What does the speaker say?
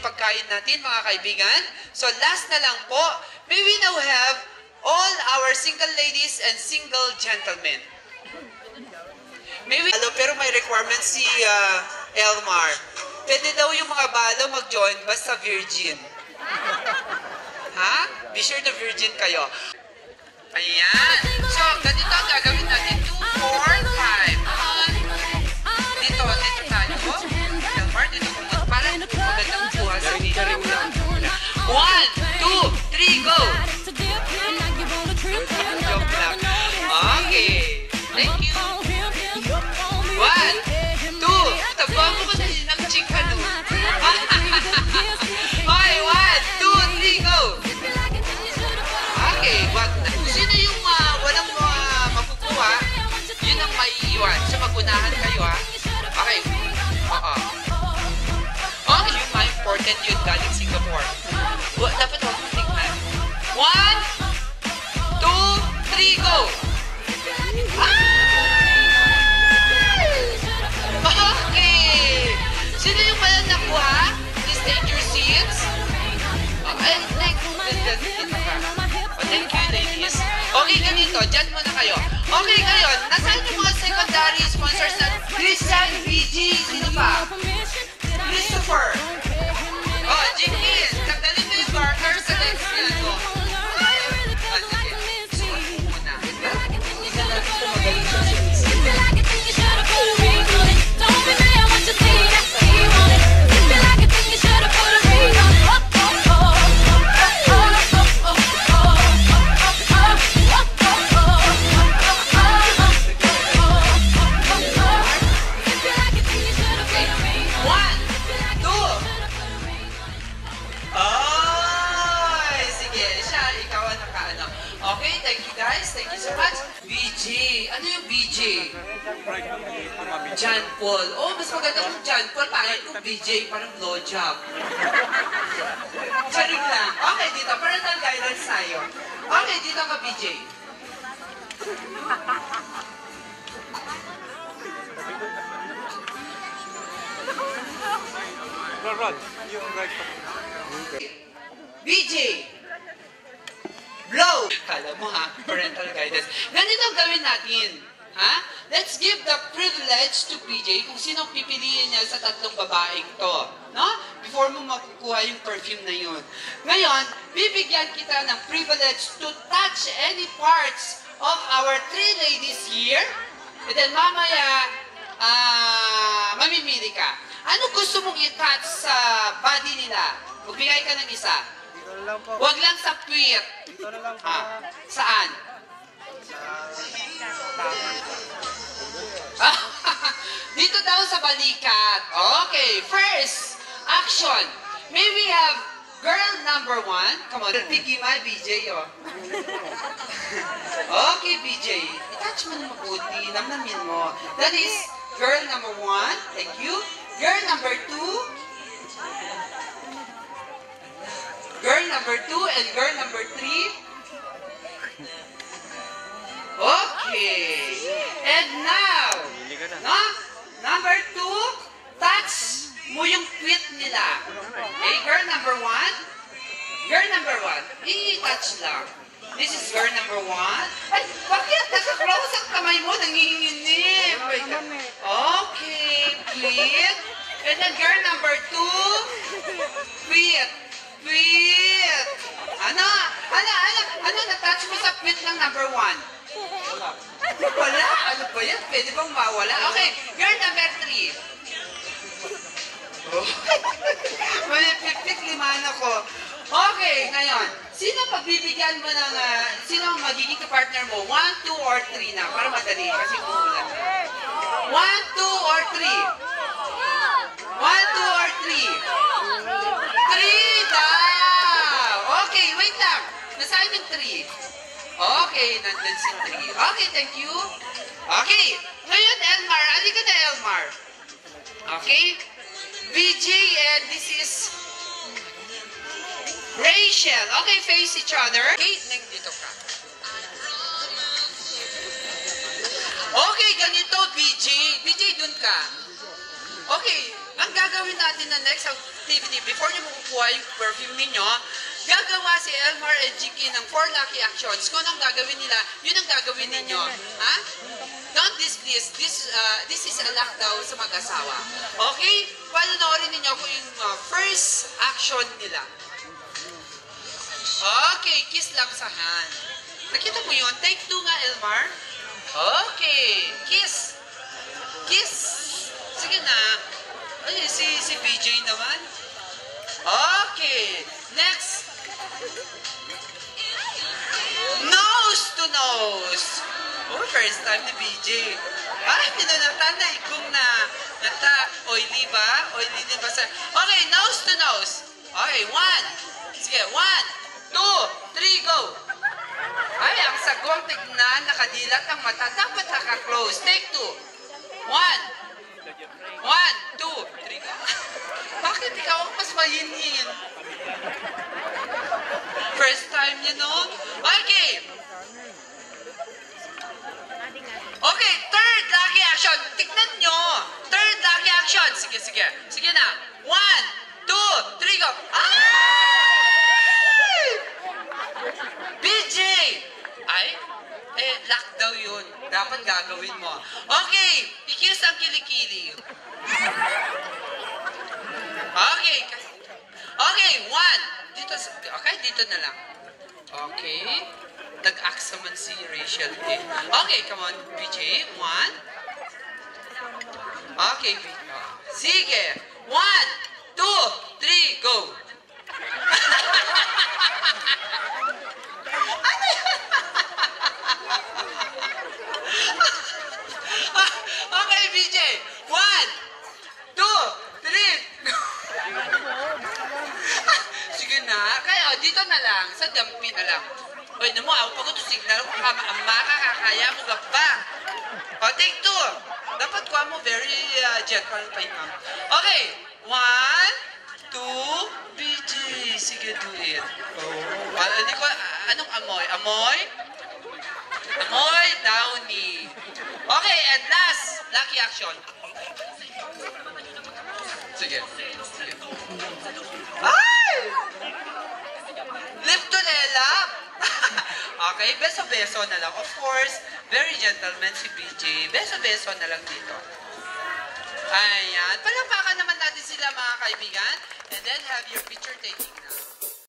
yung pagkain natin, mga kaibigan. So last na lang po, may we now have all our single ladies and single gentlemen. Pero may requirement si Elmar. Pwede daw yung mga balo mag-join basta virgin. Ha? Be sure na virgin kayo. Ayan. So, ganito ang gagawin natin. 2, 4, 5. Dito tayo. Elmar, dito pumunta. Para magandang buha sa dito. 1, 2, 3, go! Joke lang. Okay. Thank you. 1, 2, taba mo ko ng chikano. Okay, 1, 2, 3, go! Okay, sino yung walang makukuha, yun ang maiiwan. So, magunahan kayo, ha? Okay. Okay, yung mga important yun galing Singapore. Dapat huwag mong tignan. 1, 2, 3, go! Okay! Sino yung walang nakuha? Please take your seats. Thank you, ladies. Okay, ganito. Diyan muna kayo. Okay, ngayon. Nasaan yung mga secondary sponsors na Christian, BG, sino pa? Christopher. Oh, Jimin. Tagdalin mo yung burger sa next yan. Sige. Suot muna. Isa na dito magaling siya sa ano yung BJ? John Paul. Oh, mas maganda kung John Paul. Pangit kung BJ, parang blowjob. Charing lang. Okay, dito. Parental guidance tayo. Okay, dito ka, BJ. Rod, yung right. BJ! Blow! Kala mo ha, parental guidance. Ganito ang gawin natin. Ha? Let's give the privilege to PJ kung sinong pipiliin niya sa tatlong babaeng to. No? Before mo makukuha yung perfume na yun. Ngayon, bibigyan kita ng privilege to touch any parts of our 3 ladies here. And then mamaya, mamimili ka. Ano gusto mong i-touch sa body nila? Magbigay ka ng isa. Huwag lang sa puwit. Saan? Dito daw sa balikat. Okay, first, action. May we have girl number 1. Come on, piggy my BJ, oh. Okay, BJ. I-touch mo na mabuti. Namnamin mo. That is girl number 1. Thank you. Girl number 2. Girl number 2 and girl number 3. Okay. And now, no? Number 2, touch mo yung tweet nila. Okay, girl number 1. Girl number 1, i-touch lang. This is girl number 1. Ay, bakit? Naka-close ang kamay mo, nanginginim. Okay, tweet. And then girl number 2, tweet. Tweet! Ano? Na-touch mo sa tweet ng number 1? Wala? Ano ba yan? Pwede bang mawala? Okay, girl number 3. Oh. Malipit-pit liman ako. Okay, ngayon. Sino pagbibigyan mo ng, sino ang magiging partner mo? 1, 2, or 3 na? Para madali, kasi umuulan. 1, 2, or 3? 1, 2, or 3? 3 daw! Okay, wait lang. Nasaan yung 3? Okay, nandun si 3. Okay, thank you. Okay, ngayon Elmar. Alika na Elmar. Okay? BJ and this is Rachel. Okay, face each other. Okay, nandito ka. Okay, ganito BJ. BJ, dun ka. Okay, ang gagawin natin na next, activity, before nyo makukuha yung perfume ninyo, gagawa si Elmar and Jiki ng 4 lucky actions. Kung anong gagawin nila, yun ang gagawin ninyo. Ha? Don't displease. This is a luck daw sa mag-asawa. Okay? Panonoorin ninyo kung yung first action nila. Okay, kiss lang sa hand. Nakita mo yun? Take 2 nga, Elmar. Okay, kiss. Kiss. Sige na. Ay, si BJ naman. Okay, next. Nose to nose. Oh, first time ni BJ. Ah, pinunatan na ikong na oily ba? Oily din ba sa... Okay, nose to nose. Okay, 1. Sige, 1, 2, 3, go. Ay, ang sagwang tignan, nakadilat ang mata. Dapat naka-close. Take 2. 1, 2, 3, go. Bakit ikaw ang mas mahinhin? First time niya, no? Okay. Okay, third lucky action. Tignan nyo. Third lucky action. Sige, sige. Sige na. 1, 2, 3, go. Ay! BJ! Ay? Luck daw yun. Dapat gagawin mo. Okay, i-kiss ang kilikili. Okay. Okay, 1. Dito, okay, dito na lang. Okay. Nag-ax naman si Rachel din. Okay, come on, BJ. 1. Okay, sige. 1, 2, 3, go. Ano yan? Okay, BJ. 1, 2, 3, go. Sige na. Kaya, dito na lang. Sa dampi na lang. Oy, namo, ako pagod to signal. Makakakaya mo ka ba? O, take 2. Dapat kuha mo very gentle pa yun. Okay. 1, 2, BJ. Sige, do it. Oh. Hindi ko, anong amoy? Amoy? Amoy, downy. Okay, and last, lucky action. Sige. Sige. Ay! Lift to Lela. Okay, beso-beso na lang. Of course, very gentleman si BJ. Beso-beso na lang dito. Ayan. Palapakan naman natin sila, mga kaibigan. And then have your picture taking.